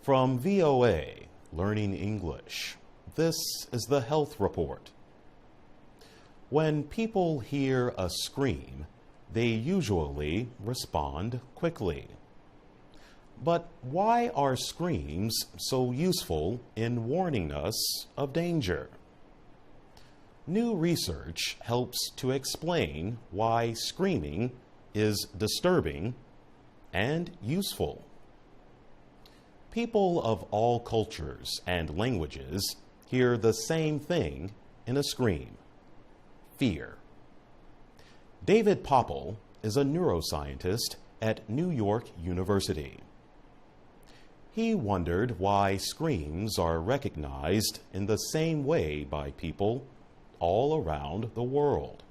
From VOA, Learning English, this is the Health Report. When people hear a scream, they usually respond quickly. But why are screams so useful in warning us of danger? New research helps to explain why screaming is disturbing and useful. People of all cultures and languages hear the same thing in a scream: fear. David Popple is a neuroscientist at New York University. He wondered why screams are recognized in the same way by people all around the world.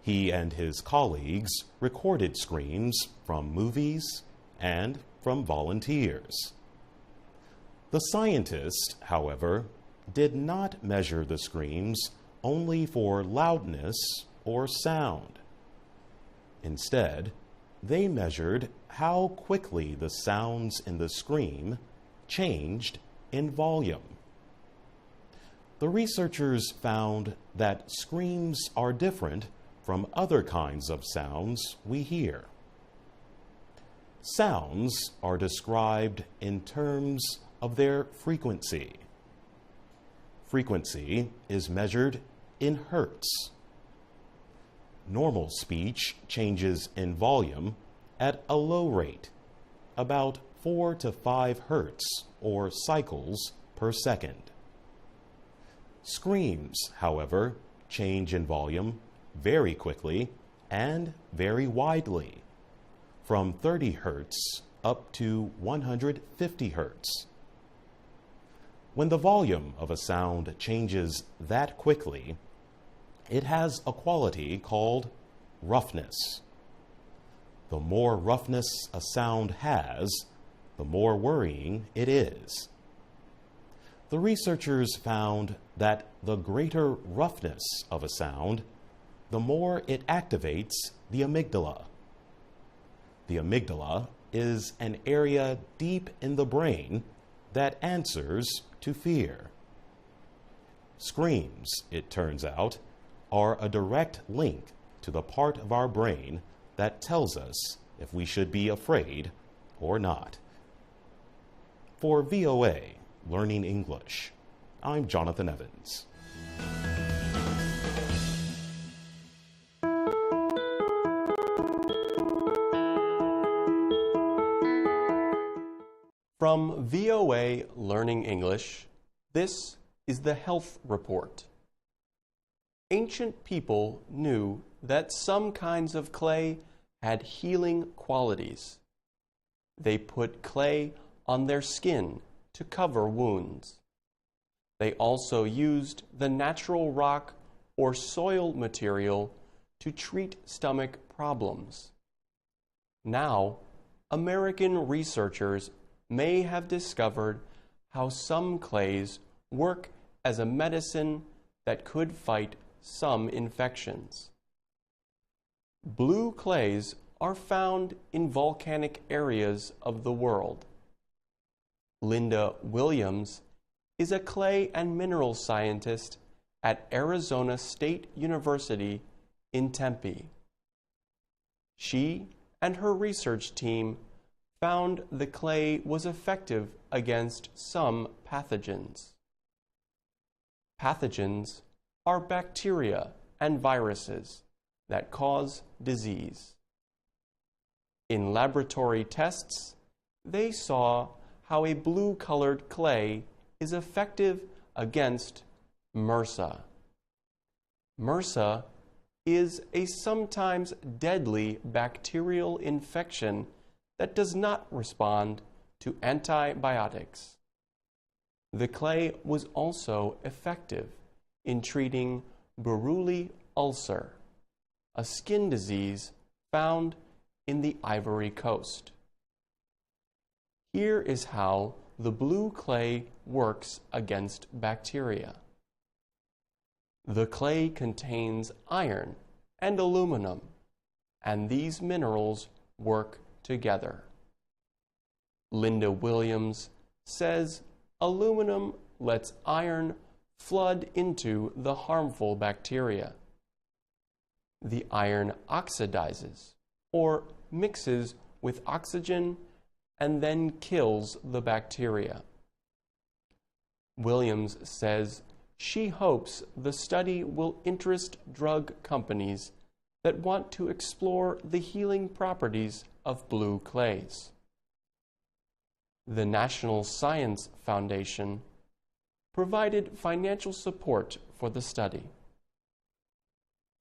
He and his colleagues recorded screams from movies and from volunteers. The scientist, however, did not measure the screams only for loudness or sound. Instead, they measured how quickly the sounds in the scream changed in volume. The researchers found that screams are different from other kinds of sounds we hear. Sounds are described in terms of their frequency. Frequency is measured in hertz. Normal speech changes in volume at a low rate, about 4 to 5 hertz or cycles per second. Screams, however, change in volume very quickly and very widely, from 30 hertz up to 150 hertz. When the volume of a sound changes that quickly, it has a quality called roughness. The more roughness a sound has, the more worrying it is. The researchers found that the greater roughness of a sound, the more it activates the amygdala. The amygdala is an area deep in the brain that answers to fear. Screams, it turns out, are a direct link to the part of our brain that tells us if we should be afraid or not. For VOA, Learning English, I'm Jonathan Evans. From VOA Learning English, this is the Health Report. Ancient people knew that some kinds of clay had healing qualities. They put clay on their skin to cover wounds. They also used the natural rock or soil material to treat stomach problems. Now, American researchers may have discovered how some clays work as a medicine that could fight some infections. Blue clays are found in volcanic areas of the world. Linda Williams is a clay and mineral scientist at Arizona State University in Tempe. She and her research team found the clay was effective against some pathogens. Pathogens are bacteria and viruses that cause disease. In laboratory tests, they saw how a blue-colored clay is effective against MRSA. MRSA is a sometimes deadly bacterial infection that does not respond to antibiotics. The clay was also effective in treating Buruli ulcer, a skin disease found in the Ivory Coast. Here is how the blue clay works against bacteria. The clay contains iron and aluminum, and these minerals work together. Linda Williams says aluminum lets iron flood into the harmful bacteria. The iron oxidizes or mixes with oxygen and then kills the bacteria. Williams says she hopes the study will interest drug companies that want to explore the healing properties of blue clays. The National Science Foundation provided financial support for the study.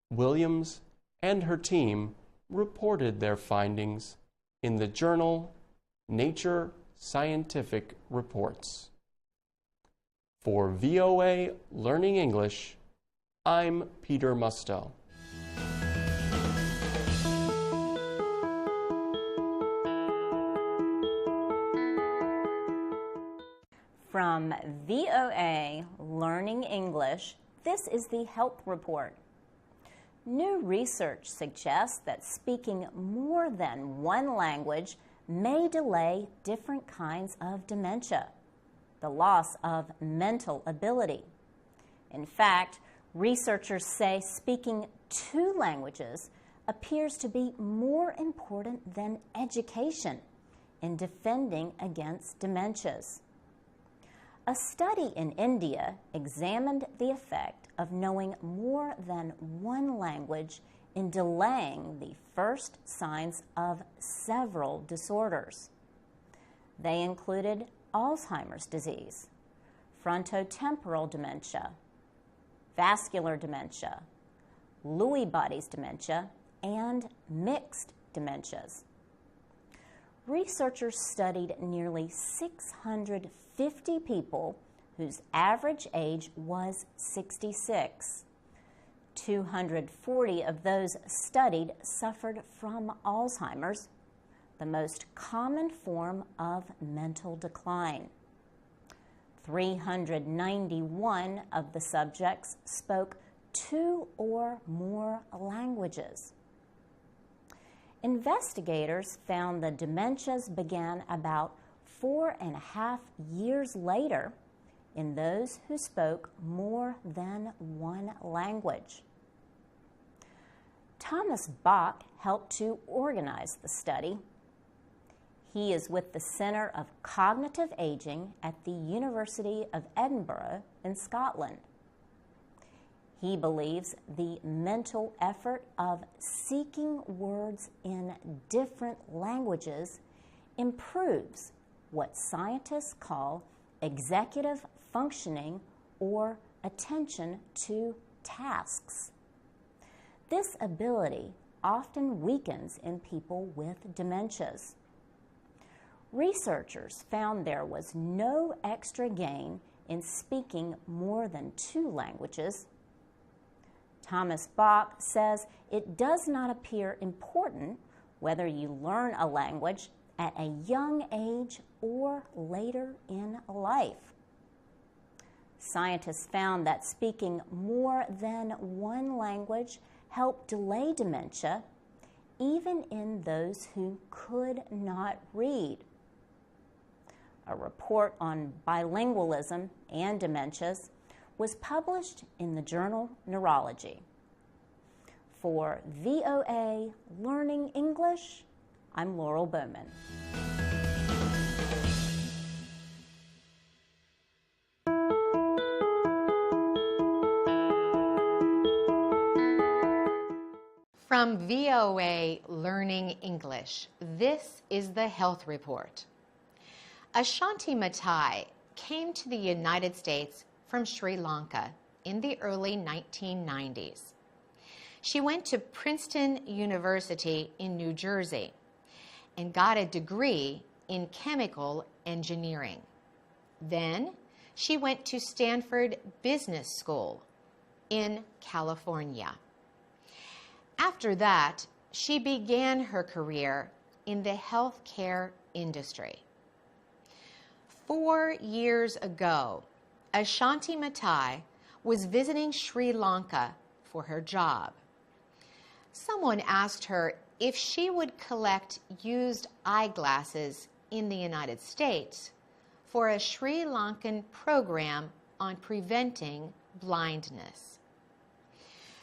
Williams and her team reported their findings in the journal Nature Scientific Reports. For VOA Learning English, I'm Peter Musto. From VOA Learning English, this is the Health Report. New research suggests that speaking more than one language may delay different kinds of dementia, the loss of mental ability. In fact, researchers say speaking two languages appears to be more important than education in defending against dementias. A study in India examined the effect of knowing more than one language in delaying the first signs of several disorders. They included Alzheimer's disease, frontotemporal dementia, vascular dementia, Lewy bodies dementia, and mixed dementias. Researchers studied nearly 650 people whose average age was 66. 240 of those studied suffered from Alzheimer's, the most common form of mental decline. 391 of the subjects spoke two or more languages. Investigators found the dementias began about 4.5 years later in those who spoke more than one language. Thomas Bach helped to organize the study. He is with the Centre of Cognitive Aging at the University of Edinburgh in Scotland. He believes the mental effort of seeking words in different languages improves what scientists call executive functioning or attention to tasks. This ability often weakens in people with dementias. Researchers found there was no extra gain in speaking more than two languages. Thomas Bach says it does not appear important whether you learn a language at a young age or later in life. Scientists found that speaking more than one language helped delay dementia, even in those who could not read. A report on bilingualism and dementias was published in the journal Neurology. For VOA Learning English, I'm Laurel Bowman. From VOA Learning English, this is the Health Report. Ashanti Matai came to the United States from Sri Lanka in the early 1990s. She went to Princeton University in New Jersey and got a degree in chemical engineering. Then she went to Stanford Business School in California. After that, she began her career in the healthcare industry. 4 years ago, Ashanti Matai was visiting Sri Lanka for her job. Someone asked her if she would collect used eyeglasses in the United States for a Sri Lankan program on preventing blindness.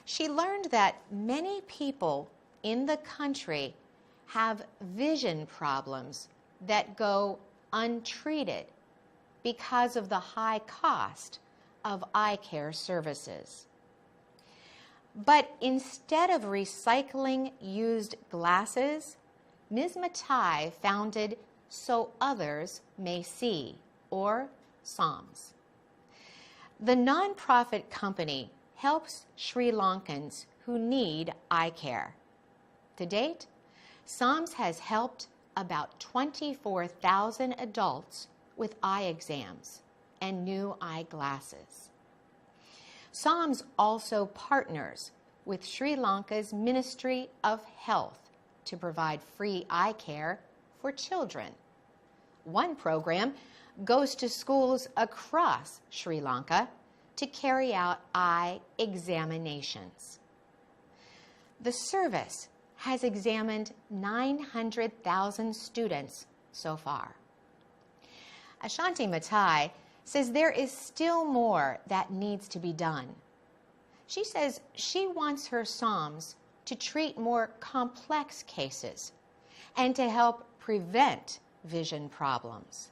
She learned that many people in the country have vision problems that go untreated because of the high cost of eye care services. But instead of recycling used glasses, Ms. Matai founded So Others May See, or SOMS. The nonprofit company helps Sri Lankans who need eye care. To date, SOMS has helped about 24,000 adults with eye exams and new eyeglasses. SOMS also partners with Sri Lanka's Ministry of Health to provide free eye care for children. One program goes to schools across Sri Lanka to carry out eye examinations. The service has examined 900,000 students so far. Ashanti Matai says there is still more that needs to be done. She says she wants her SOMS to treat more complex cases and to help prevent vision problems.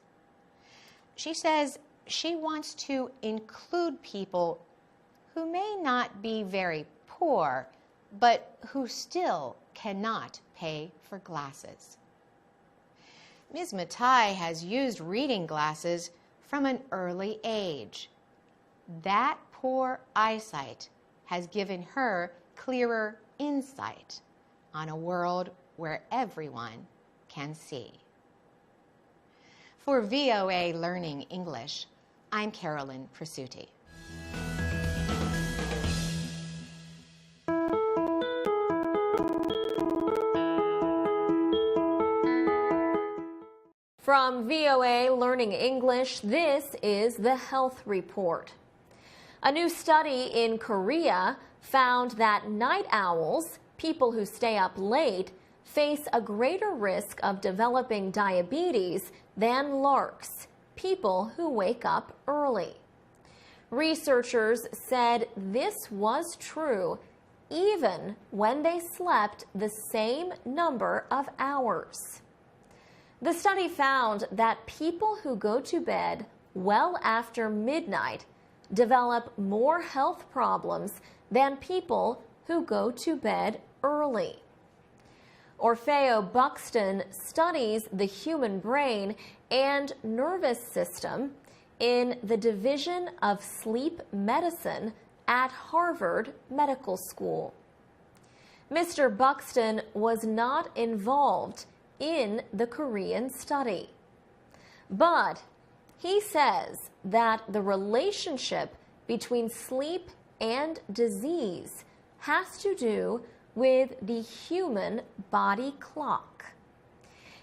She says she wants to include people who may not be very poor, but who still cannot pay for glasses. Ms. Matai has used reading glasses from an early age. That poor eyesight has given her clearer insight on a world where everyone can see. For VOA Learning English, I'm Carolyn Presutti. From VOA Learning English, this is the Health Report. A new study in Korea found that night owls, people who stay up late, face a greater risk of developing diabetes than larks, people who wake up early. Researchers said this was true even when they slept the same number of hours. The study found that people who go to bed well after midnight develop more health problems than people who go to bed early. Orfeo Buxton studies the human brain and nervous system in the Division of Sleep Medicine at Harvard Medical School. Mr. Buxton was not involved in the Korean study, but he says that the relationship between sleep and disease has to do with the human body clock.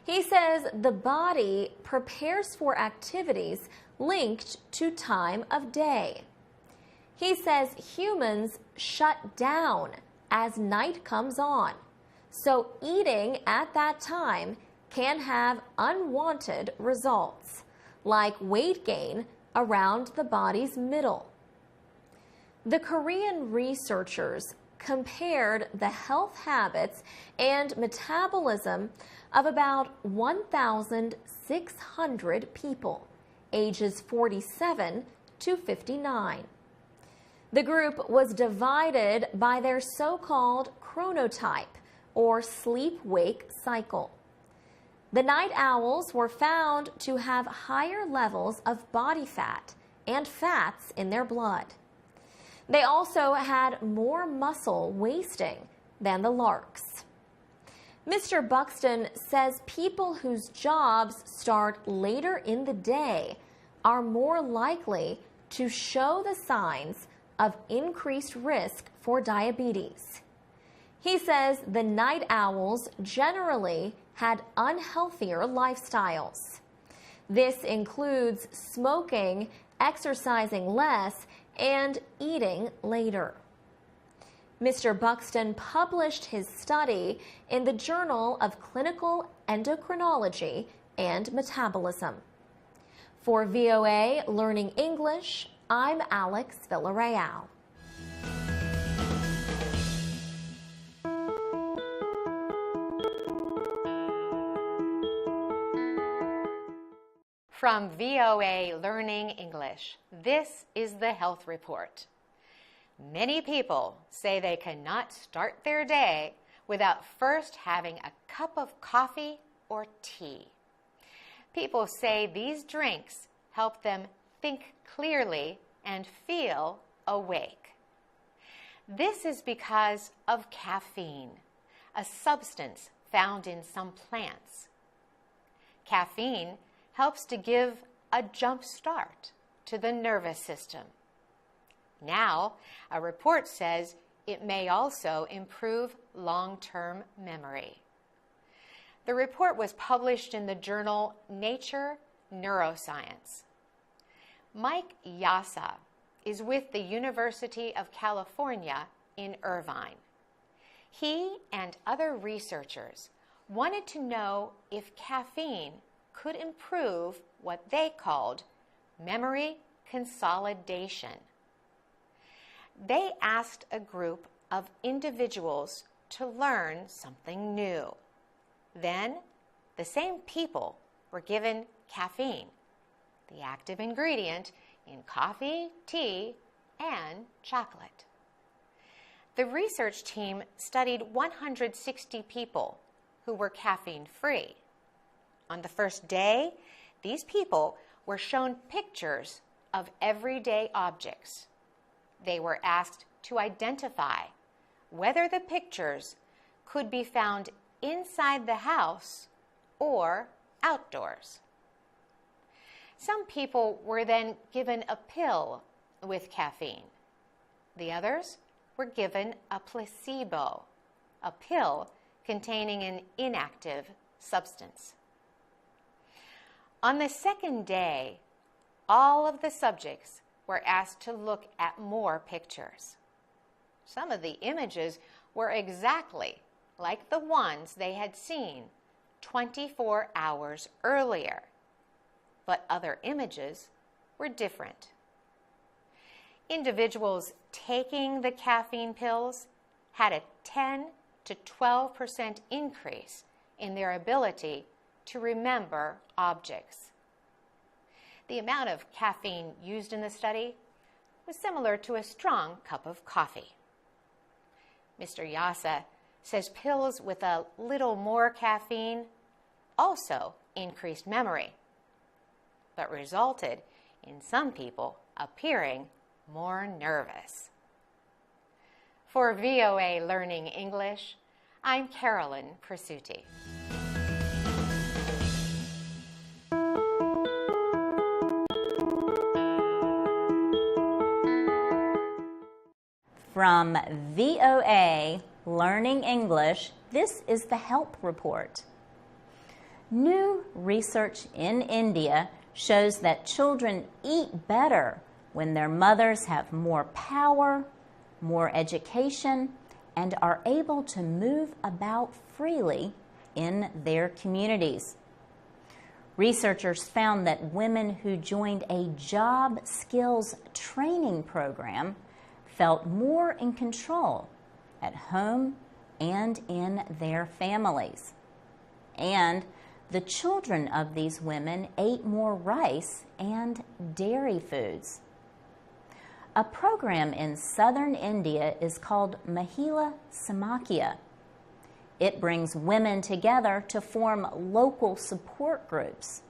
He says the body prepares for activities linked to time of day. He says humans shut down as night comes on, so eating at that time can have unwanted results, like weight gain around the body's middle. The Korean researchers compared the health habits and metabolism of about 1,600 people, ages 47 to 59. The group was divided by their so-called chronotype, or sleep-wake cycle. The night owls were found to have higher levels of body fat and fats in their blood. They also had more muscle wasting than the larks. Mr. Buxton says people whose jobs start later in the day are more likely to show the signs of increased risk for diabetes. He says the night owls generally had unhealthier lifestyles. This includes smoking, exercising less, and eating later. Mr. Buxton published his study in the Journal of Clinical Endocrinology and metabolism. For VOA Learning English, I'm Alex Villarreal. From VOA Learning English, this is the Health Report. Many people say they cannot start their day without first having a cup of coffee or tea. People say these drinks help them think clearly and feel awake. This is because of caffeine, a substance found in some plants. Caffeine helps to give a jump start to the nervous system. Now, a report says it may also improve long-term memory. The report was published in the journal Nature Neuroscience. Mike Yasa is with the University of California in Irvine. He and other researchers wanted to know if caffeine could improve what they called memory consolidation. They asked a group of individuals to learn something new. Then, the same people were given caffeine, the active ingredient in coffee, tea, and chocolate. The research team studied 160 people who were caffeine-free. On the first day, these people were shown pictures of everyday objects. They were asked to identify whether the pictures could be found inside the house or outdoors. Some people were then given a pill with caffeine. The others were given a placebo, a pill containing an inactive substance. On the second day, all of the subjects were asked to look at more pictures. Some of the images were exactly like the ones they had seen 24 hours earlier, but other images were different. Individuals taking the caffeine pills had a 10 to 12% increase in their ability to remember objects. The amount of caffeine used in the study was similar to a strong cup of coffee. Mr. Yasa says pills with a little more caffeine also increased memory, but resulted in some people appearing more nervous. For VOA Learning English, I'm Carolyn Presutti. From VOA Learning English, this is the Health Report. New research in India shows that children eat better when their mothers have more power, more education, and are able to move about freely in their communities. Researchers found that women who joined a job skills training program felt more in control at home and in their families. And the children of these women ate more rice and dairy foods. A program in southern India is called Mahila Samakhya. It brings women together to form local support groups.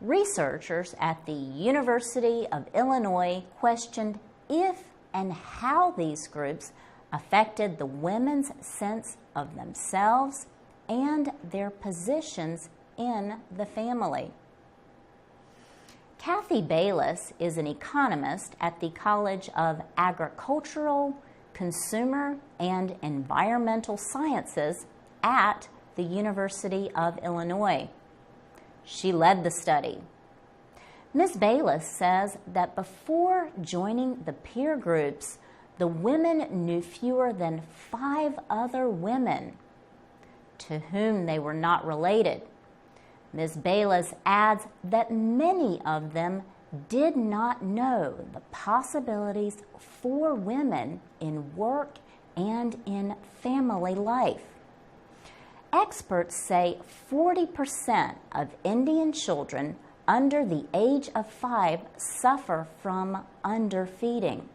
Researchers at the University of Illinois questioned if and how these groups affected the women's sense of themselves and their positions in the family. Kathy Bayless is an economist at the College of Agricultural, Consumer, and Environmental Sciences at the University of Illinois. She led the study. Ms. Bayless says that before joining the peer groups, the women knew fewer than 5 other women to whom they were not related. Ms. Bayless adds that many of them did not know the possibilities for women in work and in family life. Experts say 40% of Indian children under the age of 5 suffer from underfeeding.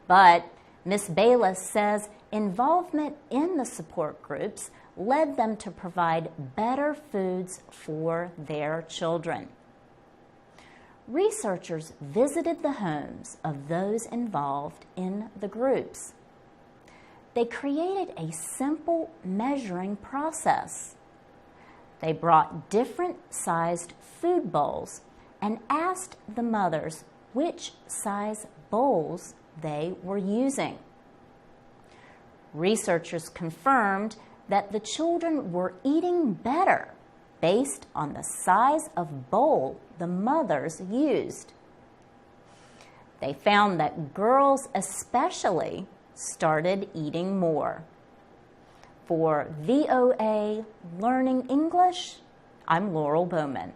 But Ms. Bayless says involvement in the support groups led them to provide better foods for their children. Researchers visited the homes of those involved in the groups. They created a simple measuring process. They brought different sized food bowls and asked the mothers which size bowls they were using. Researchers confirmed that the children were eating better based on the size of bowl the mothers used. They found that girls especially started eating more. For VOA Learning English, I'm Laurel Bowman.